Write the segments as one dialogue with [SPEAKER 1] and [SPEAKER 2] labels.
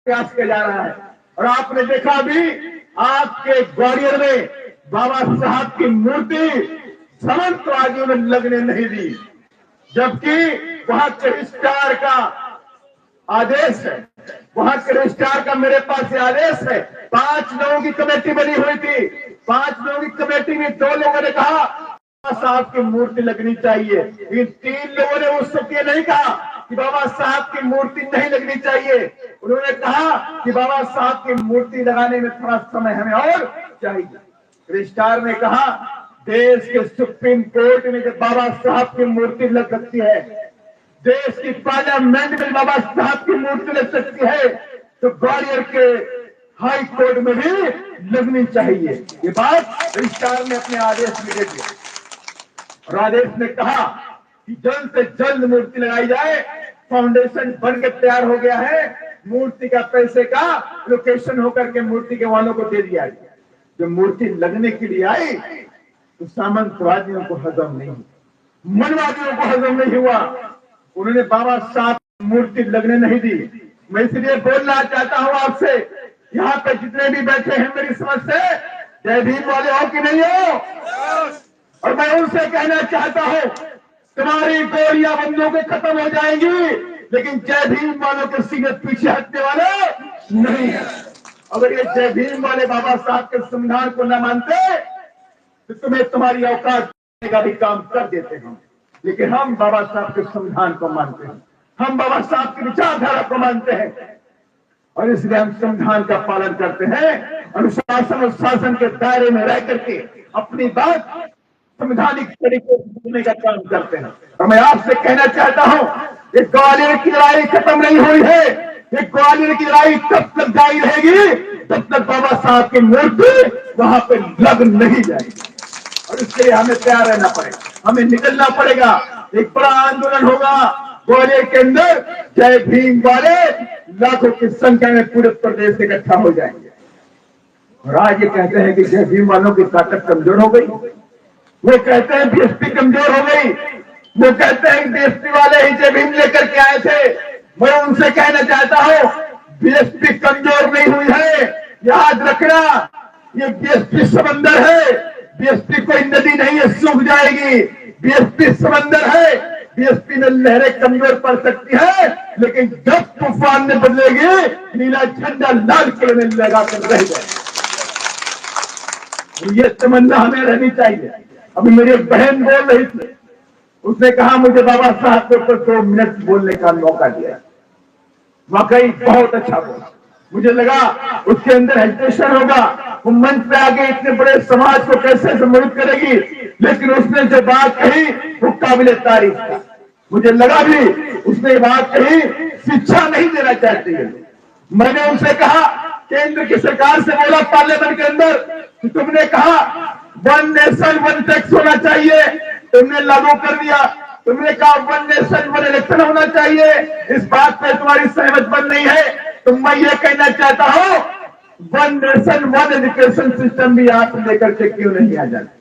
[SPEAKER 1] प्रयास किया जा रहा है। और आपने देखा भी आपके ग्वालियर में बाबा साहब की मूर्ति सामंतवादियों ने लगने नहीं दी, जबकि वहां के रजिस्ट्रार का आदेश है, वहां के रजिस्ट्रार का मेरे पास आदेश है। 5 लोगों की कमेटी बनी हुई थी। 5 लोगों की कमेटी में 2 लोगों ने कहा बाबा साहब की मूर्ति लगनी चाहिए, लेकिन 3 लोगों ने उस वक्त ये नहीं कहा कि बाबा साहब की मूर्ति नहीं लगनी चाहिए। उन्होंने कहा कि बाबा साहब की मूर्ति लगाने में थोड़ा समय हमें और चाहिए। रजिस्ट्रार ने कहा देश के सुप्रीम कोर्ट में जब बाबा साहब की मूर्ति लग सकती है, देश की पार्लियामेंट में बाबा साहब की मूर्ति लग सकती है, तो ग्वालियर के हाई कोर्ट में भी लगनी चाहिए। ये बात रजिस्ट्रार ने अपने आदेश में दे दिया और आदेश ने कहा कि जल्द से जल्द मूर्ति लगाई जाए। फाउंडेशन बनकर तैयार हो गया है, मूर्ति का पैसे का लोकेशन होकर के मूर्ति के वालों को दे दिया गया। जब मूर्ति लगने के लिए आई तो सामंतवादियों को हजम नहीं हुआ, मनवादियों को हजम नहीं हुआ। उन्होंने बाबा साहब मूर्ति लगने नहीं दी। मैं इसलिए बोलना चाहता हूं आपसे, यहाँ पे जितने भी बैठे हैं मेरी समझ से जय भीम वाले हो कि नहीं हो, और मैं उनसे कहना चाहता हूं तुम्हारी गोलियां बंदूकें खत्म हो जाएंगी, लेकिन जय भीम वालों के सीने पीछे हटने वाले नहीं है। अगर ये जय भीम वाले बाबा साहब के संविधान को न मानते तो तुम्हें तुम्हारी औकात का भी काम कर देते हैं, लेकिन हम बाबा साहब के संविधान को मानते हैं, हम बाबा साहब की विचारधारा को मानते हैं और इसलिए हम संविधान का पालन करते हैं। अनुशासन और शासन के दायरे में रह करके अपनी बात संवैधानिक तरीके से बोलने का काम करते हैं। और मैं आपसे कहना चाहता हूं, ये ग्वालियर की लड़ाई खत्म नहीं हुई है। ये ग्वालियर की लड़ाई तब तक जारी रहेगी तब तक बाबा साहब की मूर्ति वहां पे लग नहीं जाएगी। और इसके लिए हमें तैयार रहना पड़ेगा, हमें निकलना पड़ेगा। एक बड़ा आंदोलन होगा ग्वालियर के अंदर, जय भीम वाले लाखों की संख्या में पूरे प्रदेश से इकट्ठा हो जाएंगे। और आज ये कहते हैं कि जय भीम वालों की ताकत कमजोर हो गई, वो कहते हैं बीएसपी कमजोर हो गई, वो कहते हैं बीएसपी वाले ही जय भीम लेकर के आए थे। मैं उनसे कहना चाहता हूं बीएसपी कमजोर नहीं हुई है, याद रखना ये बीएसपी समंदर है, बीएसपी कोई नदी नहीं है सूख जाएगी, बीएसपी समंदर है। बीएसपी में लहरें कमजोर पड़ सकती है, लेकिन जब तूफान में बदलेगी नीला झंडा लाल किले में लगा कर रह जाए। ये तमन्ना हमें रहनी चाहिए। अभी मेरी एक बहन बोल रही थी, उसने कहा मुझे बाबा साहब के ऊपर 2 मिनट बोलने का मौका दिया। वाकई बहुत अच्छा बोला, मुझे लगा उसके अंदर हेजिटेशन होगा, वो मंच पे आगे इतने बड़े समाज को कैसे संबोधित करेगी, लेकिन उसने जो बात कही वो काबिले तारीफ था। मुझे लगा भी उसने बात कही शिक्षा नहीं देना चाहती है। मैंने उनसे कहा केंद्र की सरकार से बोला पार्लियामेंट के अंदर कि तुमने कहा 1 नेशन 1 टैक्स होना चाहिए, तुमने लागू कर दिया। तुमने कहा 1 नेशन 1 इलेक्शन होना चाहिए, इस बात पे तुम्हारी सहमत बन नहीं है। तो मैं ये कहना चाहता हूं 1 नेशन 1 एजुकेशन सिस्टम भी आप लेकर के क्यों नहीं आ जाते?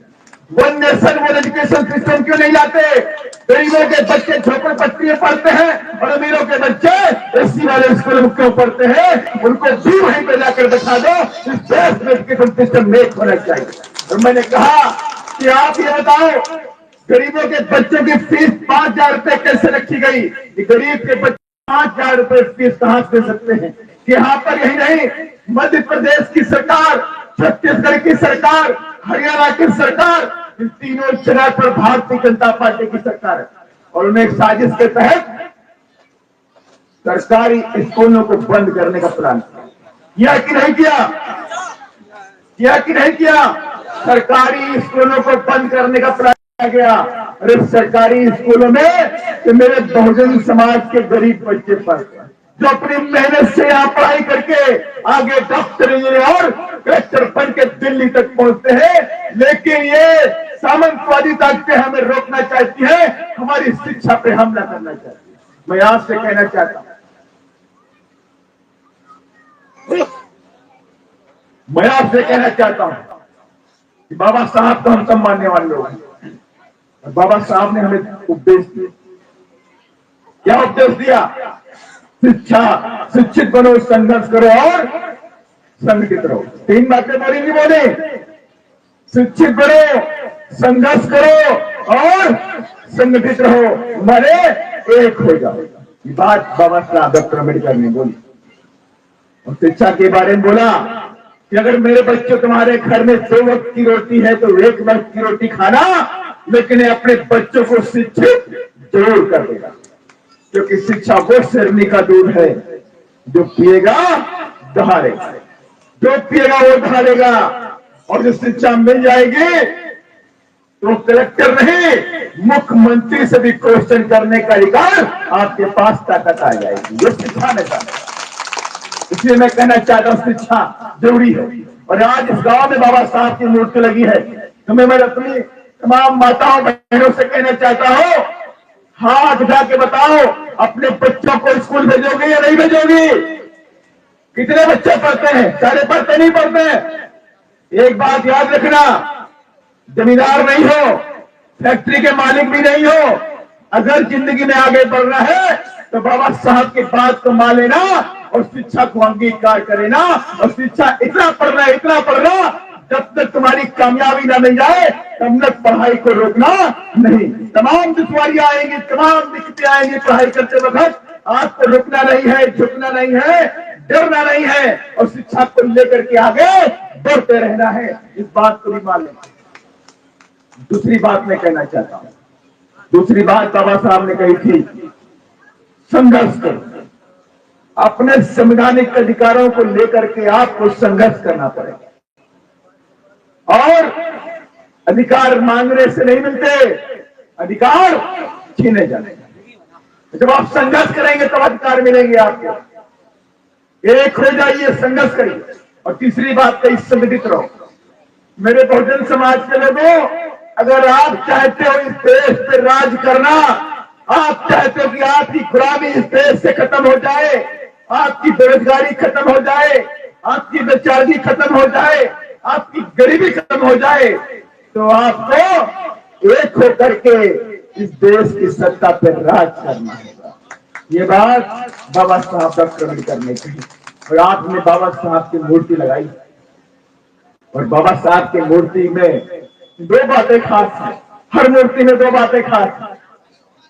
[SPEAKER 1] 1 नेशन 1 एजुकेशन सिस्टम क्यों नहीं लाते? गरीबों के बच्चे झोपड़पट्टी में पढ़ते हैं और अमीरों के बच्चे एससी वाले स्कूल में क्यों पढ़ते हैं? उनको भी वहीं पे जाकर बैठा दो। इस देश में एजुकेशन सिस्टम मेक होना चाहिए। और मैंने कहा कि आप ये बताओ गरीबों के बच्चों की फीस 5,000 रुपए कैसे रखी गई? गरीब के बच्चे 5,000 रुपए फीस कहां दे सकते हैं? यहाँ पर यही नहीं, मध्य प्रदेश की सरकार, छत्तीसगढ़ की सरकार, हरियाणा की सरकार, इन तीनों जगह पर भारतीय जनता पार्टी की सरकार है। और उन्हें एक साजिश के तहत सरकारी स्कूलों को बंद करने का प्लान किया कि नहीं किया? किया कि नहीं किया? सरकारी स्कूलों को बंद करने का प्लान किया गया। अरे सरकारी स्कूलों में तो मेरे बहुजन समाज के गरीब बच्चे पढ़ते हैं, जो अपनी मेहनत से यहाँ पढ़ाई करके आगे डॉक्टर, इंजीनियर और कलेक्टर बन के दिल्ली तक पहुंचते हैं। लेकिन ये सामंतवादी ताकतें हमें रोकना चाहती है, हमारी शिक्षा पे हमला करना चाहती है। मैं आपसे कहना चाहता हूं, मैं आपसे कहना चाहता हूं कि बाबा साहब को हम सब मानने वाले लोग हैं। बाबा साहब ने हमें उपदेश दिया। क्या उपदेश दिया? शिक्षा, शिक्षित बनो, संघर्ष करो और संगठित रहो। 3 बातें बोली नहीं बोली? शिक्षित बनो, संघर्ष करो और संगठित रहो, माने एक हो जाओ। ये बात बाबा साहब डॉक्टर अम्बेडकर ने बोली। और शिक्षा के बारे में बोला कि अगर मेरे बच्चों तुम्हारे घर में 2 वक्त की रोटी है तो 1 वक्त की रोटी खाना, लेकिन अपने बच्चों को शिक्षित जरूर कर देगा, क्योंकि शिक्षा वो शेरनी का दूध है जो पिएगा दहाड़ेगा, जो पिएगा वो दहाड़ेगा। और जो शिक्षा मिल जाएगी तो कलेक्टर नहीं, मुख्यमंत्री से भी क्वेश्चन करने का अधिकार आपके पास ताकत आ जाएगी। ये शिक्षा ने कहा। इसलिए मैं कहना चाहता हूं शिक्षा जरूरी है। और आज इस गांव में बाबा साहब की मूर्ति लगी है, तो मैं अपनी तमाम माताओं बहनों से कहना चाहता हूं, हाथ उठा के बताओ, अपने बच्चों को स्कूल भेजोगे या नहीं भेजोगे? कितने बच्चे पढ़ते हैं? सारे पढ़ते नहीं पढ़ते? एक बात याद रखना, जमींदार नहीं हो, फैक्ट्री के मालिक भी नहीं हो, अगर जिंदगी में आगे बढ़ना है तो बाबा साहब की बात को मान लेना और शिक्षा को अंगीकार करे ना। और शिक्षा इतना पढ़ना, इतना पढ़ना, जब तक तुम्हारी कामयाबी ना मिल जाए तब तक पढ़ाई को रोकना नहीं। तमाम दुश्वारियां आएंगी, तमाम दिक्कतें आएंगी पढ़ाई करते वक्त, आपको रुकना नहीं है, झुकना नहीं है, डरना नहीं है, और शिक्षा को लेकर के आगे बढ़ते रहना है। इस बात को भी मान लेना। दूसरी बात मैं कहना चाहता हूं, दूसरी बात बाबा साहब ने कही थी, संघर्ष करो। अपने संवैधानिक अधिकारों को लेकर के आपको संघर्ष करना पड़ेगा। और अधिकार मांगने से नहीं मिलते, अधिकार छीने जाने। जब आप संघर्ष करेंगे तब अधिकार मिलेंगे आपको। एक हो जाइए, संघर्ष करिए। और तीसरी बात कही, संगठित रहो। मेरे बहुजन समाज के लोगों, अगर आप चाहते हो इस देश पे राज करना, आप चाहते हो कि आपकी गुलामी इस देश से खत्म हो जाए, आपकी बेरोजगारी खत्म हो जाए, आपकी बेचारगी खत्म हो जाए, आपकी गरीबी खत्म हो जाए, तो आपको एक होकर के इस देश की सत्ता पर राज करना होगा। ये बात बाबा साहब डॉक्टर अम्बेडकर ने कही। और आपने बाबा साहब की मूर्ति लगाई, और बाबा साहब की मूर्ति में 2 बातें खास हैं। हर मूर्ति में 2 बातें खास हैं।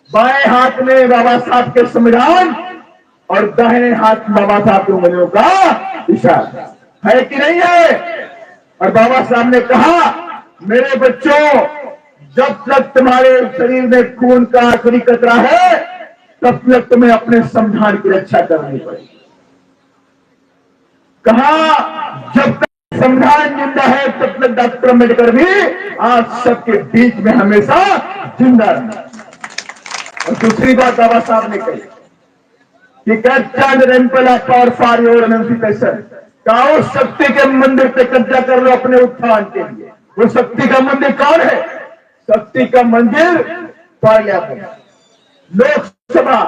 [SPEAKER 1] बाएं हाथ में बाबा साहब के संविधान और दाहिने हाथ बाबा साहब की उंगलियों का इशारा है कि नहीं है? और बाबा साहब ने कहा, मेरे बच्चों, जब तक तुम्हारे शरीर में खून का आखिरी कतरा है तब तक तुम्हें अपने संविधान की रक्षा करनी पड़ेगी। कहा, जब तक संविधान जिंदा है तब तक डॉक्टर अम्बेडकर भी आप सबके बीच में हमेशा जिंदा रहे। और दूसरी बात बाबा साहब ने कही कि पावर फॉर योर एमेंसिपेशन, कहो शक्ति के मंदिर पे कब्जा कर लो अपने उत्थान के लिए। वो शक्ति का मंदिर कौन है? शक्ति का मंदिर पार्लियामेंट, लोकसभा,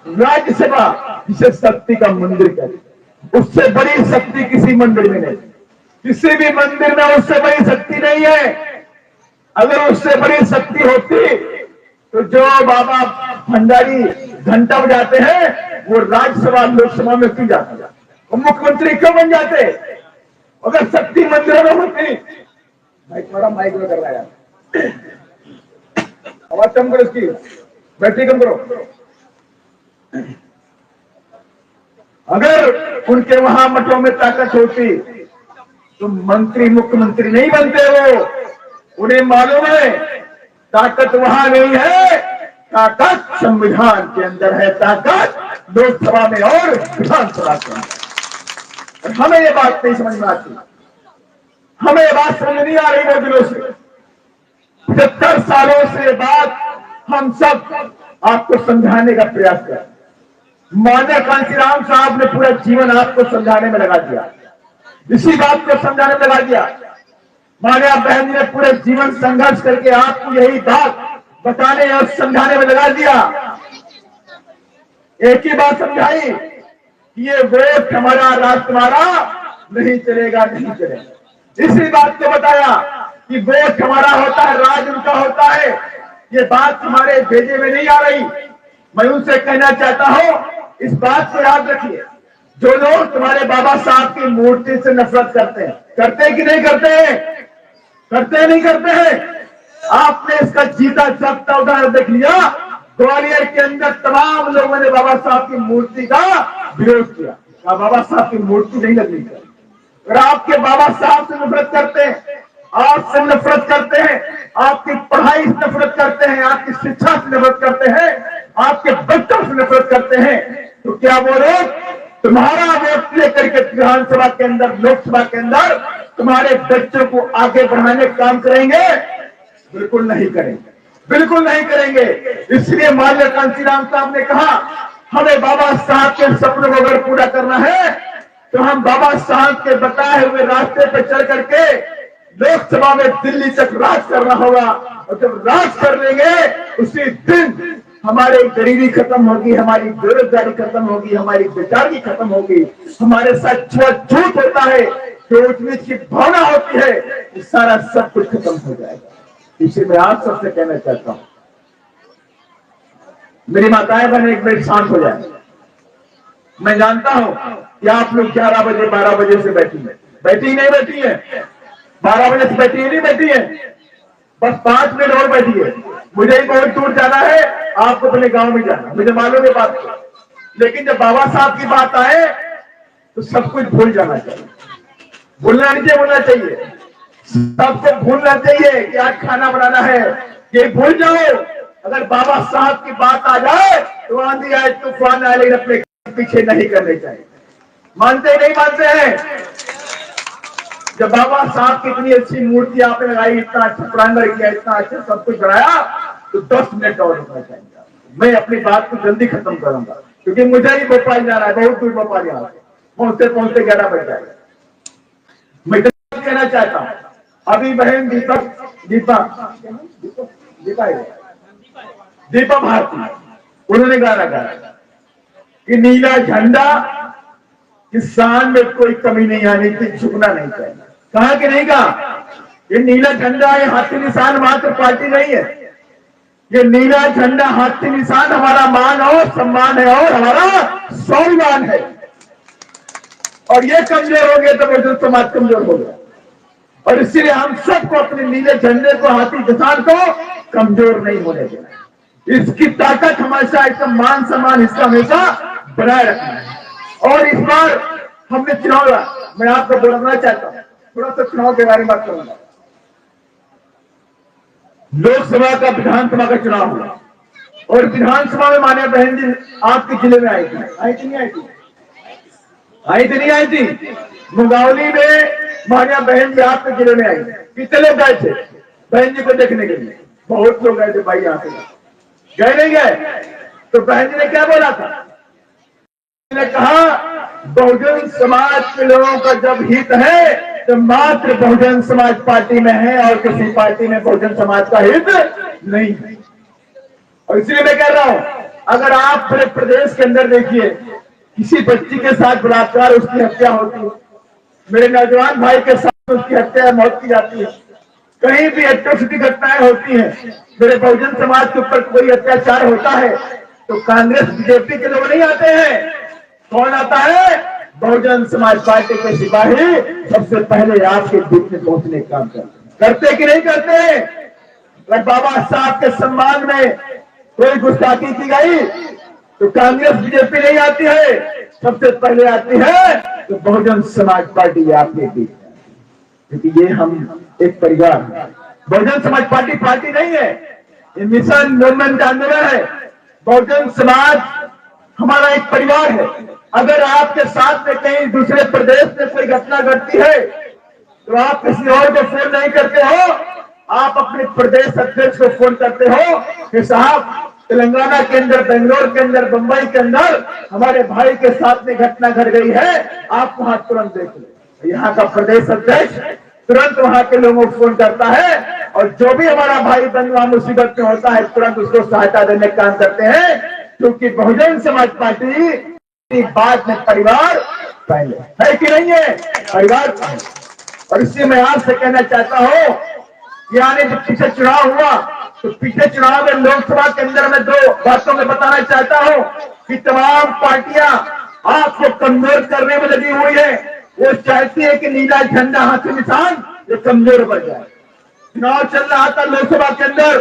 [SPEAKER 1] राज्यसभा, जिसे शक्ति का मंदिर कहते हैं। उससे बड़ी शक्ति किसी मंदिर में नहीं, किसी भी मंदिर में उससे बड़ी शक्ति नहीं है। अगर उससे बड़ी शक्ति होती तो जो बाबा भंडारी घंटा बजाते हैं वो राज्यसभा लोकसभा में क्यों जाते, वो मुख्यमंत्री क्यों बन जाते? अगर शक्ति मंदिरों में होती। माइक थोड़ा माइक में कर रहा है, आवाज कम करो, इसकी बैटरी कम करो। अगर उनके वहां मठों में ताकत होती तो मंत्री मुख्यमंत्री नहीं बनते। वो उन्हें मालूम है ताकत वहां नहीं है, ताकत संविधान के अंदर है, ताकत लोकसभा में और विधानसभा के अंदर। और हमें ये बात नहीं समझ में आती, हमें ये बात समझ नहीं आ रही। वो दिनों से 75 सालों से बात हम सब आपको समझाने का प्रयास करें। मान्य कांशीराम साहब ने पूरा जीवन आपको समझाने में लगा दिया, इसी बात को समझाने में लगा दिया। मान्या बहन ने पूरे जीवन संघर्ष करके आपको यही बात बताने और समझाने में लगा दिया। एक ही बात समझाई कि ये वोट हमारा, राज तुम्हारा, नहीं चलेगा, नहीं चलेगा। इसी बात को बताया कि वोट हमारा होता है, राज उनका होता है। ये बात तुम्हारे भेजे में नहीं आ रही। मैं उनसे कहना चाहता हूं इस बात को याद रखिए, जो लोग तुम्हारे बाबा साहब की मूर्ति से नफरत करते हैं कि नहीं करते हैं? करते हैं नहीं करते हैं? आपने इसका जीता जागता उदाहरण देख लिया। ग्वालियर के अंदर तमाम लोगों ने बाबा साहब की मूर्ति का विरोध किया, बाबा साहब की मूर्ति नहीं लगनी चाहिए। अगर आपके बाबा साहब से नफरत करते हैं, आपसे नफरत करते हैं, आपकी पढ़ाई से नफरत करते हैं, आपकी शिक्षा से नफरत करते हैं, आपके बच्चों से नफरत करते हैं, तो क्या वो लोग तुम्हारा वोट लेकर के विधानसभा के अंदर, लोकसभा के अंदर तुम्हारे बच्चों को आगे बढ़ाने का काम करेंगे? बिल्कुल नहीं करेंगे, बिल्कुल नहीं करेंगे। इसलिए माननीय कांशीराम साहब ने कहा, हमें बाबा साहब के सपनों को अगर पूरा करना है तो हम बाबा साहब के बताए हुए रास्ते पर चल करके लोकसभा में दिल्ली तक राज करना होगा। और जब राज कर लेंगे उसी दिन हमारी गरीबी खत्म होगी, हमारी बेरोजगारी खत्म होगी, हमारी बेकारी खत्म होगी, हमारे साथ झूठ होता है, जो ऊंच नीच की भावना होती है, ये सारा सब कुछ खत्म हो जाएगा। इसी में आप सबसे कहना चाहता हूं, मेरी माताएं बहन एक मिनट शांत हो जाए। मैं जानता हूं कि आप लोग 11 बजे 12 बजे से बैठी है, बैठी नहीं बैठी है, 12 बजे से बैठी नहीं बैठी है, बस 5 मिनट और बैठी है। मुझे ही बहुत दूर जाना है, आपको अपने गांव में जाना, मुझे मालूम है बात। लेकिन जब बाबा साहब की बात आए तो सब कुछ भूल जाना चाहिए, भूलना नहीं बोलना चाहिए, सबको भूलना चाहिए कि आज खाना बनाना है, ये भूल जाओ। अगर बाबा साहब की बात आ जाए तो आंधी आए तूफान आए, लेकिन अपने पीछे नहीं करने चाहिए। मानते नहीं मानते हैं? जब बाबा साहब की इतनी अच्छी मूर्ति आपने लगाई, इतना अच्छा प्रांगण किया, इतना अच्छा सब कुछ बनाया, तो 10 मिनट और रुकना चाहिए। मैं अपनी बात को जल्दी खत्म करूंगा क्योंकि मुझे ही भोपाल जाना है, बहुत दूर भोपाल यहाँ से, पहुंचते पहुंचते 11 बज जाएगा। मैं कहना चाहता हूँ, अभी बहन दीपा भारती, उन्होंने गाना गाया कि नीला झंडा किसान में कोई कमी नहीं आनी थी, झुकना नहीं चाहिए। कहा कि नहीं कहा? ये नीला झंडा है, हाथी निशान मात्र पार्टी नहीं है, ये नीला झंडा हाथी निशान हमारा मान और सम्मान है और हमारा स्वाभिमान है। और ये कमजोर हो गए तो बहुजन समाज कमजोर हो गया, और इसीलिए हम सबको अपने नीले झंडे को, हाथी निशान को कमजोर नहीं होने देना। इसकी ताकत हमेशा, इसका मान सम्मान इसका हमेशा बनाए रखना है। और इस बार हमने चुनाव, मैं आपको बोलना चाहता हूं, थोड़ा सा चुनाव के बारे में बात करूंगा। लोकसभा का, विधानसभा का चुनाव हुआ और विधानसभा में मान्य बहन जी आपके जिले में आई थी, आई थी नहीं आई थी? आई थी नहीं आई थी? मुंगावली में मान्य बहन जी आपके जिले में आई। कितने लोग गए थे बहन जी को देखने के लिए? बहुत लोग गए थे भाई, यहाँ से गए नहीं गए? तो बहन जी ने क्या बोला था? ने कहा बहुजन समाज के लोगों का जब हित है तो मात्र बहुजन समाज पार्टी में है और किसी पार्टी में बहुजन समाज का हित नहीं है। और इसलिए मैं कह रहा हूं, अगर आप पूरे प्रदेश के अंदर देखिए, किसी बच्ची के साथ बलात्कार, उसकी हत्या होती है, मेरे नौजवान भाई के साथ उसकी हत्या, मौत की जाती है, कहीं भी एट्रोसिटी घटनाएं होती हैं, मेरे बहुजन समाज के ऊपर कोई अत्याचार होता है तो कांग्रेस बीजेपी के लोग नहीं आते हैं। कौन आता है? बहुजन समाज पार्टी के सिपाही सबसे पहले आपके बीच में पहुंचने का काम करते कि नहीं करते? अगर बाबा साहब के सम्मान में कोई गुस्ताखी की गई तो कांग्रेस बीजेपी नहीं आती है, सबसे पहले आती है तो बहुजन समाज पार्टी आपके बीच, क्योंकि ये हम एक परिवार है। बहुजन समाज पार्टी पार्टी नहीं है, ये मिशन मूवमेंट का आंदोलन है। बहुजन समाज हमारा एक परिवार है। अगर आपके साथ में कहीं दूसरे प्रदेश में कोई घटना घटती है तो आप किसी और को फोन नहीं करते हो, आप अपने प्रदेश अध्यक्ष को फोन करते हो कि साहब तेलंगाना के अंदर, बेंगलोर के अंदर, मुंबई के अंदर हमारे भाई के साथ में घटना घट गई है, आप वहां तुरंत देख लो। यहाँ का प्रदेश अध्यक्ष तुरंत वहां के लोगों को फोन करता है और जो भी हमारा भाई बंधु वहां मुसीबत में होता है तुरंत उसको सहायता देने का काम करते हैं, क्योंकि बहुजन समाज पार्टी बात में परिवार पहले है कि नहीं है? परिवार पहले। और इसलिए मैं आपसे कहना चाहता हूं कि आने जब पीछे चुनाव हुआ तो पीछे चुनाव में लोकसभा के अंदर मैं 2 बातों में बताना चाहता हूं। कि तमाम पार्टियां आपको कमजोर करने में लगी हुई है। वो चाहती है कि नीला झंडा हाथी निशान ये कमजोर बढ़ जाए। चुनाव चल रहा था लोकसभा के अंदर,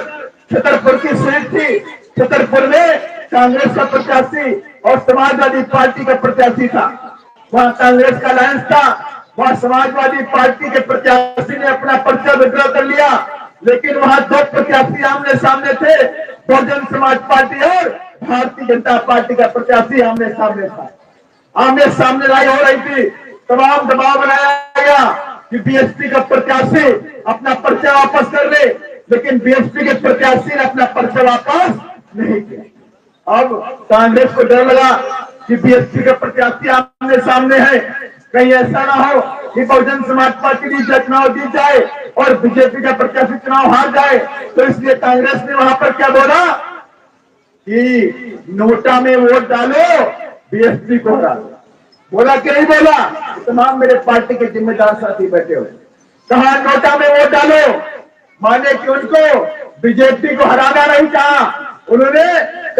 [SPEAKER 1] छतरपुर की सीट थी। छतरपुर में कांग्रेस का प्रत्याशी और समाजवादी पार्टी का प्रत्याशी था। वहां कांग्रेस का अलायंस था, वहां समाजवादी पार्टी के प्रत्याशी ने अपना पर्चा विड्रॉ कर लिया। लेकिन वहां दो प्रत्याशी आमने सामने थे, बहुजन समाज पार्टी और भारतीय जनता पार्टी का प्रत्याशी आमने सामने था। आमने सामने लड़ाई हो रही थी। तमाम दबाव बनाया गया कि बीएसपी का प्रत्याशी अपना पर्चा वापस कर ले, लेकिन बीएसपी के प्रत्याशी ने अपना पर्चा वापस नहीं किया। अब कांग्रेस को डर लगा कि बीएसपी का प्रत्याशी आमने सामने है, कहीं ऐसा ना हो कि बहुजन समाज पार्टी भी चुनाव जीत जाए और बीजेपी का प्रत्याशी चुनाव हार जाए। तो इसलिए कांग्रेस ने वहां पर क्या बोला कि नोटा में वोट डालो, बीएसपी को हरा दो। बोला कि नहीं बोला? तमाम मेरे पार्टी के जिम्मेदार साथी बैठे हुए। कहा नोटा में वोट डालो, माने कि उनको बीजेपी को हराना नहीं कहा, उन्होंने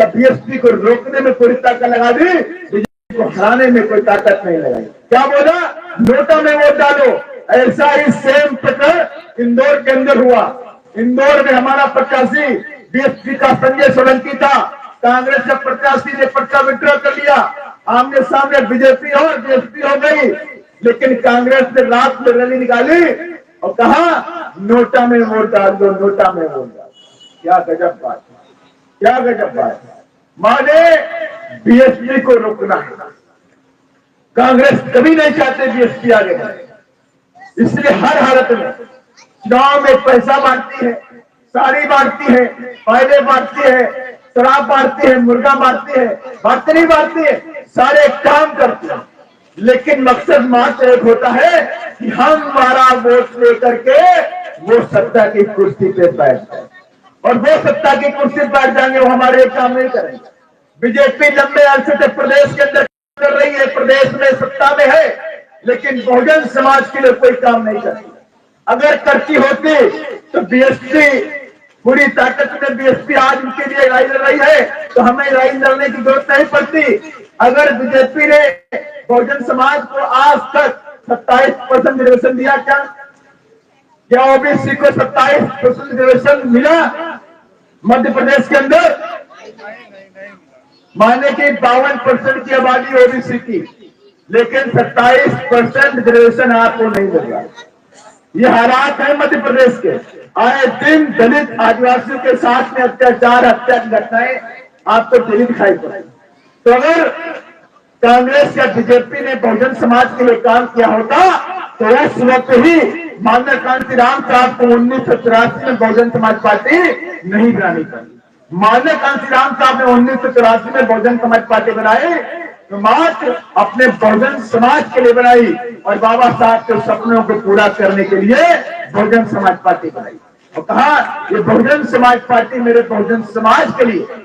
[SPEAKER 1] बीएसपी को रोकने में पूरी ताकत लगा दी, बीजेपी को हराने में कोई ताकत नहीं लगाई। क्या बोला? नोटा में वोट डालो। ऐसा ही सेम प्रकरण इंदौर के अंदर हुआ। इंदौर में हमारा प्रत्याशी बीएसपी का संजय सोलंकी था, कांग्रेस के प्रत्याशी ने पर्चा विड्रॉ कर लिया। आमने सामने बीजेपी और बीएसपी हो गई, लेकिन कांग्रेस ने रात में रैली निकाली और कहा नोटा में वोट डाल दो, नोटा में वोट डाल। क्या गजब बात है, क्या गजब बात है। माने बीएसपी को रोकना है। कांग्रेस कभी नहीं चाहते बीएसपी आगे बढ़े, इसलिए हर हालत में चुनाव में पैसा बांटती है, साड़ी बांटती है, फायदे बांटती है, शराब बांटती है, मुर्गा बांटती है, बांटती नहीं बांटती है, सारे काम करते हैं। लेकिन मकसद मात्र एक होता है कि हम हमारा वोट लेकर के वो सत्ता की कुर्सी पे बैठ जाए, और वो सत्ता की कुर्सी पे बैठ जाएंगे, वो हमारे काम नहीं करेंगे। बीजेपी लंबे अरसे से प्रदेश के अंदर कर रही है, प्रदेश में सत्ता में है, लेकिन बहुजन समाज के लिए कोई काम नहीं करती। अगर करती होती तो बीएसपी पूरी ताकत में, बीएसपी आज उनके लिए लड़ाई लड़ रही है तो हमें लड़ाई लड़ने की जरूरत नहीं पड़ती। अगर बीजेपी ने बहुजन समाज को आज तक 27% रिजर्वेशन दिया, क्या ओबीसी को 27% रिजर्वेशन मिला मध्य प्रदेश के अंदर? माने कि 52% की आबादी ओबीसी की, लेकिन 27% रिजर्वेशन आपको नहीं मिल रहा। ये हालात है मध्य प्रदेश के। आए दिन दलित आदिवासियों के साथ में अत्याचार, हत्या की घटनाएं आपको डेली दिखाई पड़े। तो अगर कांग्रेस या बीजेपी ने बहुजन समाज के लिए काम किया होता तो उस वक्त ही माननीय कांशीराम साहब को 1984 में बहुजन समाज पार्टी नहीं बनानी चाहिए। माननीय कांशीराम साहब ने 1984 में बहुजन समाज पार्टी बनाई तो मात्र अपने बहुजन समाज के लिए बनाई, और बाबा साहब के सपनों को पूरा करने के लिए बहुजन समाज पार्टी बनाई, और कहा ये बहुजन समाज पार्टी मेरे बहुजन समाज के लिए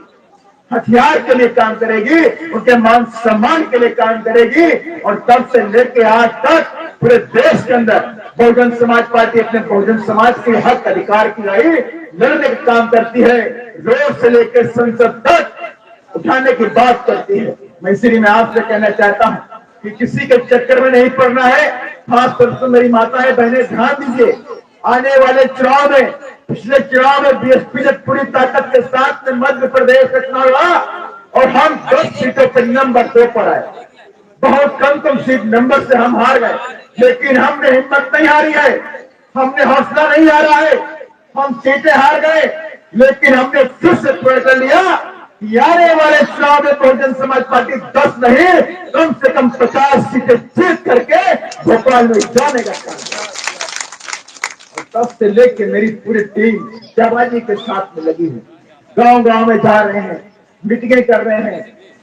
[SPEAKER 1] हथियार के लिए काम करेगी, उनके मान सम्मान के लिए काम करेगी। और तब से लेके आज तक पूरे देश के अंदर बहुजन समाज पार्टी अपने बहुजन समाज के हक अधिकार की लड़ाई लड़ने का काम करती है। रोड से लेकर संसद तक उठाने की बात करती है। मैं इसलिए मैं आपसे कहना चाहता हूं कि किसी के चक्कर में नहीं पड़ना है। खास तौर पर मेरी माताएं बहनें ध्यान दीजिए, आने वाले चुनाव में, पिछले चुनाव में बीएसपी ने पूरी ताकत के साथ में मध्य प्रदेश का चुनाव लड़ा और हम 10 सीटों पर नंबर 2 पर आए। बहुत कम सीट नंबर से हम हार गए, लेकिन हमने हिम्मत नहीं हारी है, हमने हौसला नहीं हारा है। हम सीटें हार गए, लेकिन हमने फिर से तय कर लिया कि आने वाले चुनाव में बहुजन समाज पार्टी 10 नहीं कम से कम 50 सीटें जीत करके भोपाल में जाने का काम। तब से लेके मेरी पूरी टीम जाबाजी के साथ में लगी है। गांव गांव में जा रहे हैं, मीटिंगें कर रहे हैं,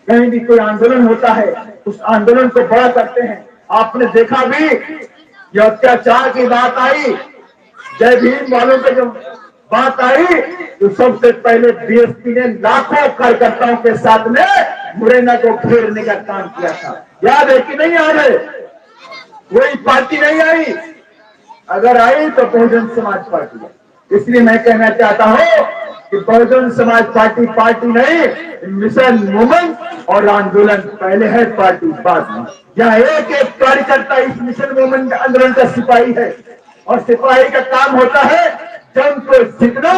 [SPEAKER 1] कहीं भी कोई आंदोलन होता है उस आंदोलन को बड़ा करते हैं। आपने देखा भी ये अत्याचार की बात आई, जय भीम वालों पे जो बात आई तो सबसे पहले बीएसपी ने लाखों कार्यकर्ताओं के साथ में मुरैना को घेरने का काम किया था। याद है कि नहीं याद है? कोई पार्टी नहीं आई, अगर आई तो बहुजन समाज पार्टी है। इसलिए मैं कहना चाहता हूं कि बहुजन समाज पार्टी नहीं, मिशन मूवमेंट और आंदोलन पहले है, पार्टी बाद में। यहाँ एक एक कार्यकर्ता इस मिशन मूवमेंट आंदोलन का सिपाही है, और सिपाही का काम होता है जंग को जीतना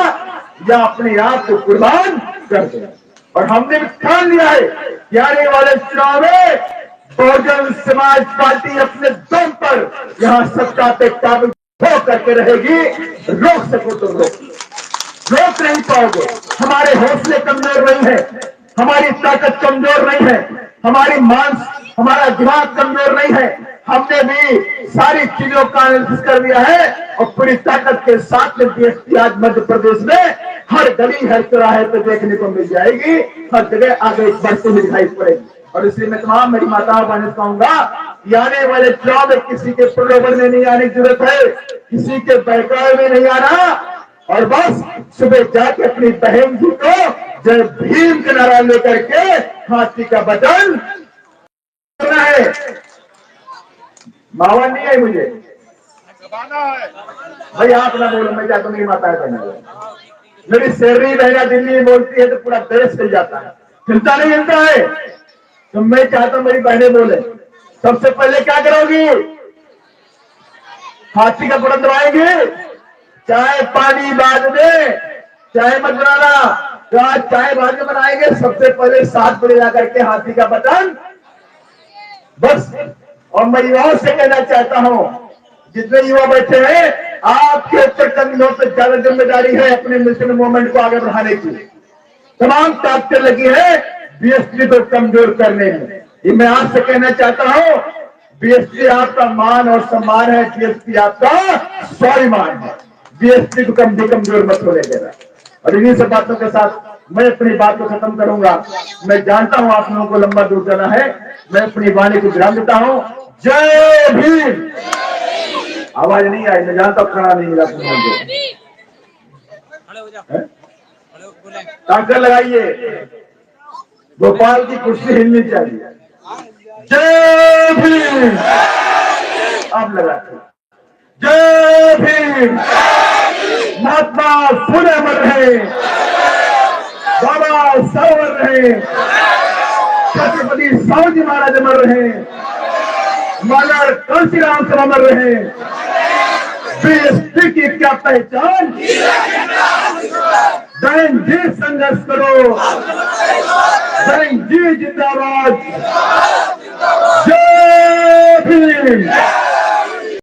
[SPEAKER 1] या अपने आप को कुर्बान कर देना। और हमने भी ठान लिया है कि आने वाले चुनाव में बहुजन समाज पार्टी अपने दम पर यहाँ सत्ता पे काबिज हो करके रहेगी। रोक सको तो रोक नहीं पाओगे। हमारे हौसले कमजोर नहीं है, हमारी ताकत कमजोर नहीं है, हमारा दिमाग कमजोर नहीं है। हमने भी सारी चीजों का एनालिसिस कर लिया है और पूरी ताकत के साथ में बीएसपी आज मध्य प्रदेश में हर गली हर चौराहे पे देखने को मिल जाएगी, हर जगह आगे बढ़ती हुई दिखाई पड़ेगी। और इसलिए मैं तमाम मेरी माताओं बहनों कहूंगा, आने वाले चुनाव में किसी के प्रलोभन में नहीं आने की जरूरत है, किसी के बहकावे में नहीं आना, और बस सुबह जाके अपनी बहन जी को जय भीम का नारा लेकर के हाथी का बटन करना है। मावा नहीं है मुझे भाई, आप ना बोलो, मैं क्या तो मेरी माता है बहना, मेरी शेरनी बहना दिल्ली में बोलती है तो पूरा देश हिल जाता है, हिलता नहीं हिलता है। तो मैं चाहता हूं मेरी बहनें बोले, सबसे पहले क्या करोगी? हाथी का बटन दबाएंगे, चाहे पानी बाद में चाहे मत बनाना, तो आज चाय बाद में बनाएंगे, सबसे पहले 7 बजे जाकर के हाथी का बटन बस। और मैं युवाओं से कहना चाहता हूं, जितने युवा बैठे हैं, आपके ऊपर कमियों से ज्यादा जिम्मेदारी है अपने मिशन मूवमेंट को आगे बढ़ाने की। तमाम ताकतें लगी है बीएसपी को कमजोर करने में। ये मैं आपसे कहना चाहता हूं, बीएसपी आपका मान और सम्मान है, बीएसपी आपका स्वाभिमान है। बीएसपी को कमजोर मत होने देना। और इन्हीं सब बातों के साथ मैं अपनी बात को खत्म करूंगा। मैं जानता हूं आप लोगों को लंबा दूर जाना है, मैं अपनी वाणी को विराम देता हूं। जय भीम। आवाज नहीं आई, मैं जानता हूं, खड़ा नहीं मिला ताकत लगाइए, भोपाल की कुर्सी हिलनी चाहिए। जय भीम। अब लगाते जय भीम। महात्मा फुले अमर रहे, बाबा साहब अमर रहे, छत्रपति शिवाजी महाराज अमर रहे, महाराज तुलसीराम सब अमर रहे। बीएसपी की क्या पहचान? जय संघर्ष करो, जय जिंदाबाद। जय भीम।